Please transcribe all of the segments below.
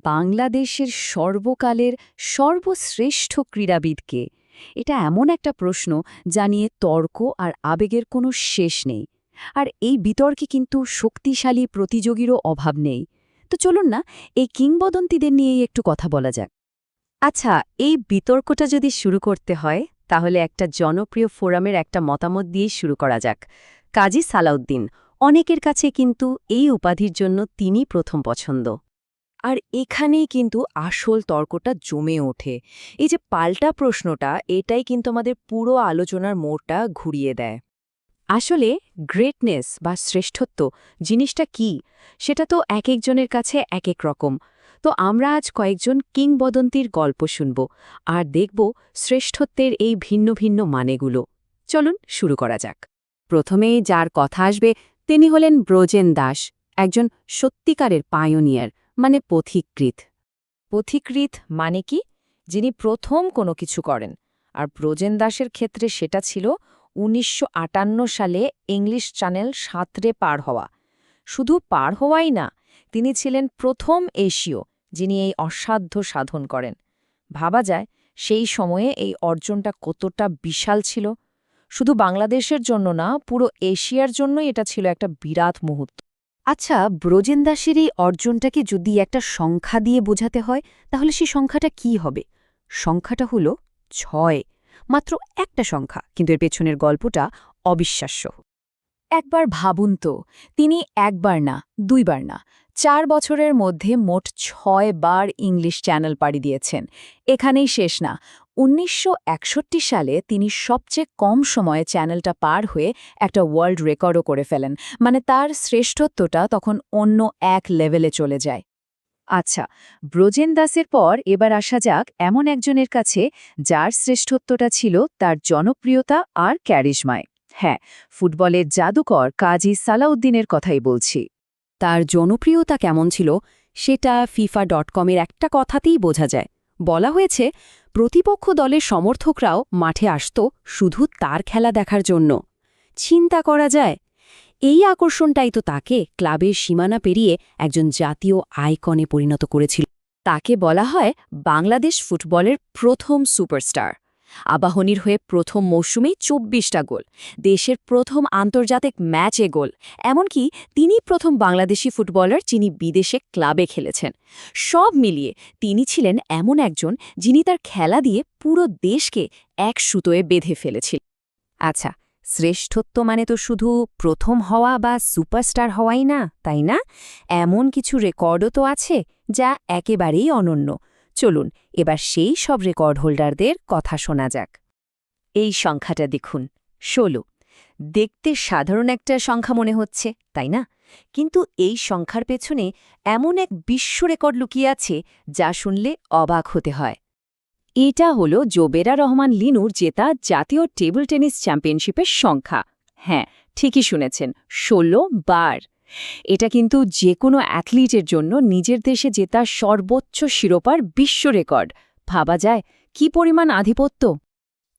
বাংলাদেশের সর্বকালের সর্বশ্রেষ্ঠ ক্রীড়াবিদকে? এটা এমন একটা প্রশ্ন যা নিয়ে তর্ক আর আবেগের কোনো শেষ নেই। আর এই বিতর্কে কিন্তু শক্তিশালী প্রতিযোগীরও অভাব নেই। তো চলুন না এই কিংবদন্তিদের নিয়েই একটু কথা বলা যাক। আচ্ছা, এই বিতর্কটা যদি শুরু করতে হয় তাহলে একটা জনপ্রিয় ফোরামের একটা মতামত দিয়েই শুরু করা যাক। কাজী সালাউদ্দিন, অনেকের কাছে কিন্তু এই উপাধির জন্য তিনি প্রথম পছন্দ। আর এখানেই কিন্তু আসল তর্কটা জমে ওঠে। এই যে পাল্টা প্রশ্নটা, এটাই কিন্তু আমাদের পুরো আলোচনার মোড়টা ঘুরিয়ে দেয়। আসলে গ্রেটনেস বা শ্রেষ্ঠত্ব জিনিসটা কি, সেটা তো এক একজনের কাছে এক এক রকম। তো আমরা আজ কয়েকজন কিংবদন্তির গল্প শুনব আর দেখব শ্রেষ্ঠত্বের এই ভিন্ন ভিন্ন মানেগুলো। চলুন শুরু করা যাক। প্রথমেই যার কথা আসবে তিনি হলেন ব্রজেন দাস, একজন সত্যিকারের পায়োনিয়ার, মানে পথিকৃৎ। পথিকৃৎ মানে কি? যিনি প্রথম কোনো কিছু করেন। আর ব্রজেন দাসের ক্ষেত্রে সেটা ছিল ১৯৫৮ সালে ইংলিশ চ্যানেল সাঁতরে পার হওয়া। শুধু পার হওয়াই না, তিনি ছিলেন প্রথম এশীয় যিনি এই অসাধ্য সাধন করেন। ভাবা যায় সেই সময়ে এই অর্জনটা কতটা বিশাল ছিল। শুধু বাংলাদেশের জন্য না, পুরো এশিয়ার জন্যই এটা ছিল একটা বিরাট মুহূর্ত। আচ্ছা, ব্রজেন দাসের এই অর্জনটাকে যদি একটা সংখ্যা দিয়ে বোঝাতে হয় তাহলে সেই সংখ্যাটা কি হবে? সংখ্যাটা হলো ৬। মাত্র একটা সংখ্যা, কিন্তু এর পেছনের গল্পটা অবিশ্বাস্য। একবার ভাবুন তো, তিনি একবার না, দুইবার না, ৪ বছরের মধ্যে মোট ৬ বার ইংলিশ চ্যানেল পাড়ি দিয়েছেন। এখানেই শেষ না, ১৯৬১ সালে তিনি সবচেয়ে কম সময়ে চ্যানেলটা পার হয়ে একটা ওয়ার্ল্ড রেকর্ডও করে ফেলেন। মানে তার শ্রেষ্ঠত্বটা তখন অন্য এক লেভেলে চলে যায়। আচ্ছা, ব্রজেন দাসের পর এবার আসা যাক এমন একজনের কাছে যার শ্রেষ্ঠত্বটা ছিল তার জনপ্রিয়তা আর ক্যারিশমায়। হ্যাঁ, ফুটবলের জাদুকর কাজী সালাউদ্দিনের কথাই বলছি। তার জনপ্রিয়তা কেমন ছিল সেটা FIFA.com-এর একটা কথাতেই বোঝা যায়। বলা হয়েছে, প্রতিপক্ষ দলের সমর্থকরাও মাঠে আসত শুধু তার খেলা দেখার জন্য। চিন্তা করা যায়, এই আকর্ষণটাই তো তাকে ক্লাবের সীমানা পেরিয়ে একজন জাতীয় আইকনে পরিণত করেছিল। তাকে বলা হয় বাংলাদেশ ফুটবলের প্রথম সুপারস্টার। আবাহনীর হয়ে প্রথম মৌসুমেই ২৪টা গোল, দেশের প্রথম আন্তর্জাতিক ম্যাচে গোল, এমনকি তিনি প্রথম বাংলাদেশি ফুটবলার যিনি বিদেশে ক্লাবে খেলেছেন। সব মিলিয়ে তিনি ছিলেন এমন একজন যিনি তার খেলা দিয়ে পুরো দেশকে এক সুতোয় বেঁধে ফেলেছিল। আচ্ছা, শ্রেষ্ঠত্ব মানে তো শুধু প্রথম হওয়া বা সুপারস্টার হওয়াই না, তাই না? এমন কিছু রেকর্ডও তো আছে যা একেবারেই অনন্য। চলুন এবার সেই সব রেকর্ড হোল্ডারদের কথা শোনা যাক। এই সংখ্যাটা দেখুন, ১৬। দেখতে সাধারণ একটা সংখ্যা মনে হচ্ছে, তাই না? কিন্তু এই সংখ্যার পেছনে এমন এক বিশ্ব রেকর্ড লুকিয়ে আছে যা শুনলে অবাক হতে হয়। এটা হলো জোবেরা রহমান লিনুর জেতা জাতীয় টেবিল টেনিস চ্যাম্পিয়নশিপের সংখ্যা। হ্যাঁ, ঠিকই শুনেছেন, ১৬ বার। এটা কিন্তু যে কোনো অ্যাথলিটের জন্য নিজের দেশে জেতা সর্বোচ্চ শিরোপার বিশ্ব রেকর্ড। ভাবা যায় কি পরিমাণ আধিপত্য।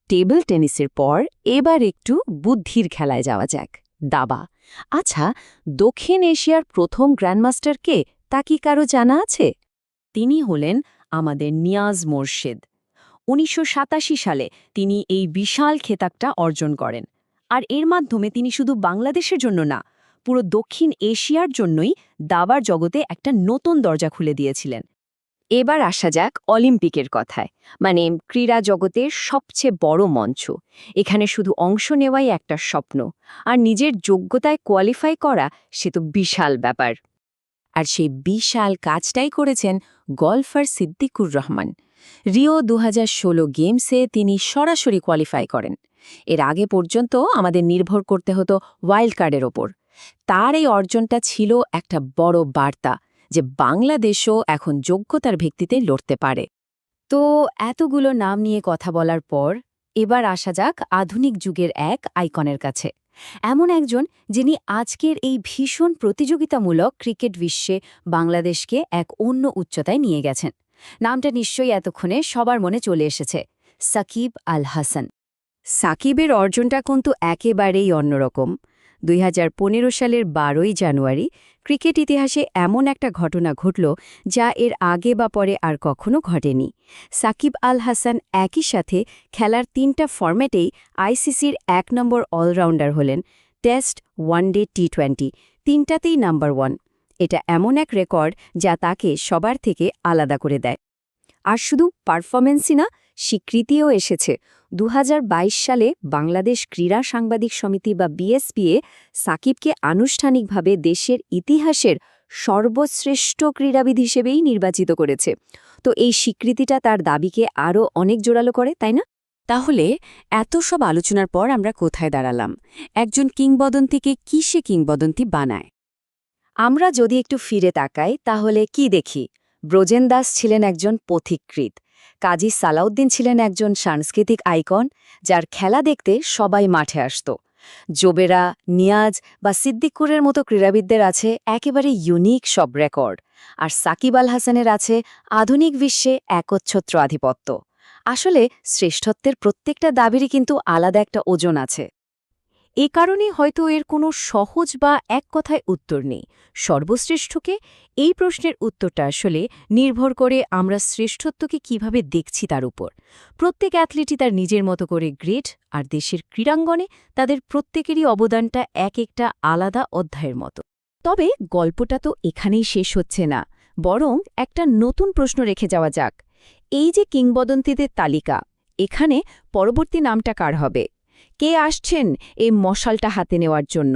টেবিল টেনিসের পর এবার একটু বুদ্ধির খেলায় যাওয়া যাক, দাবা। আচ্ছা, দক্ষিণ এশিয়ার প্রথম গ্র্যান্ডমাস্টার কে, তা কি কারো জানা আছে? তিনি হলেন আমাদের নিয়াজ মোরশেদ। ১৯৮৭ সালে তিনি এই বিশাল খেতাবটা অর্জন করেন। আর এর মাধ্যমে তিনি শুধু বাংলাদেশের জন্য না, পুরো দক্ষিণ এশিয়ার জন্যই দাবার জগতে একটা নতুন দরজা খুলে দিয়েছিলেন। এবার আসা যাক অলিম্পিকের কথায়, মানে ক্রীড়া জগতের সবচেয়ে বড় মঞ্চ। এখানে শুধু অংশ নেওয়াই একটা স্বপ্ন, আর নিজের যোগ্যতায় কোয়ালিফাই করা সে তো বিশাল ব্যাপার। আর সেই বিশাল কাজটাই করেছেন গলফার সিদ্দিকুর রহমান। রিও ২০১৬ গেমসে তিনি সরাসরি কোয়ালিফাই করেন। এর আগে পর্যন্ত আমাদের নির্ভর করতে হতো ওয়াইল্ড কার্ডের ওপর। তার এই অর্জনটা ছিল একটা বড় বার্তা যে বাংলাদেশও এখন যোগ্যতার ভিত্তিতে লড়তে পারে। তো এতগুলো নাম নিয়ে কথা বলার পর এবার আসা যাক আধুনিক যুগের এক আইকনের কাছে। এমন একজন যিনি আজকের এই ভীষণ প্রতিযোগিতামূলক ক্রিকেট বিশ্বে বাংলাদেশকে এক অন্য উচ্চতায় নিয়ে গেছেন। নামটা নিশ্চয়ই এতক্ষণে সবার মনে চলে এসেছে, সাকিব আল হাসান। সাকিবের অর্জনটা কিন্তু একেবারেই অন্যরকম। 2015 সালের 12ই জানুয়ারি ক্রিকেট ইতিহাসে এমন একটা ঘটনা ঘটল যা এর আগে বা পরে আর কখনো ঘটেনি। সাকিব আল হাসান একই সাথে খেলার 3টা ফরম্যাটেই আইসিসির 1 নম্বর অলরাউন্ডার হলেন। টেস্ট, ওয়ানডে, টি20 তিনটাতেই নাম্বার 1। এটা এমন এক রেকর্ড যা তাকে সবার থেকে আলাদা করে দেয়। আর শুধু পারফরমেন্সই না, স্বীকৃতিও এসেছে। 2022 সালে বাংলাদেশ ক্রীড়া সাংবাদিক সমিতি বা বিএসপিএ সাকিবকে আনুষ্ঠানিকভাবে দেশের ইতিহাসের সর্বশ্রেষ্ঠ ক্রীড়াবিদ হিসেবেই নির্বাচিত করেছে। তো এই স্বীকৃতিটা তার দাবিকে আরও অনেক জোরালো করে, তাই না? তাহলে এত সব আলোচনার পর আমরা কোথায় দাঁড়ালাম? একজন কিংবদন্তিকে কিসে কিংবদন্তি বানায়? আমরা যদি একটু ফিরে তাকাই তাহলে কি দেখি? ব্রজেন দাস ছিলেন একজন পথিকৃৎ। কাজী সালাউদ্দিন ছিলেন একজন সাংস্কৃতিক আইকন, যার খেলা দেখতে সবাই মাঠে আসত। জোবেরা, নিয়াজ বা সিদ্দিকুরের মতো ক্রীড়াবিদদের আছে একেবারে ইউনিক সব রেকর্ড। আর সাকিব আল হাসানের আছে আধুনিক বিশ্বে একচ্ছত্র আধিপত্য। আসলে শ্রেষ্ঠত্বের প্রত্যেকটা দাবিরই কিন্তু আলাদা একটা ওজন আছে। এ কারণে হয়তো এর কোনো সহজ বা এক কথায় উত্তর নেই। সর্বশ্রেষ্ঠকে, এই প্রশ্নের উত্তরটা আসলে নির্ভর করে আমরা শ্রেষ্ঠত্বকে কিভাবে দেখছি তার উপর। প্রত্যেক অ্যাথলিটই তার নিজের মতো করে গ্রেট, আর দেশের ক্রীড়াঙ্গনে তাদের প্রত্যেকেরই অবদানটা এক একটা আলাদা অধ্যায়ের মতো। তবে গল্পটা তো এখানেই শেষ হচ্ছে না, বরং একটা নতুন প্রশ্ন রেখে যাওয়া যাক। এই যে কিংবদন্তিদের তালিকা, এখানে পরবর্তী নামটা কার হবে? কে আসছেন এই মশালটা হাতে নেওয়ার জন্য?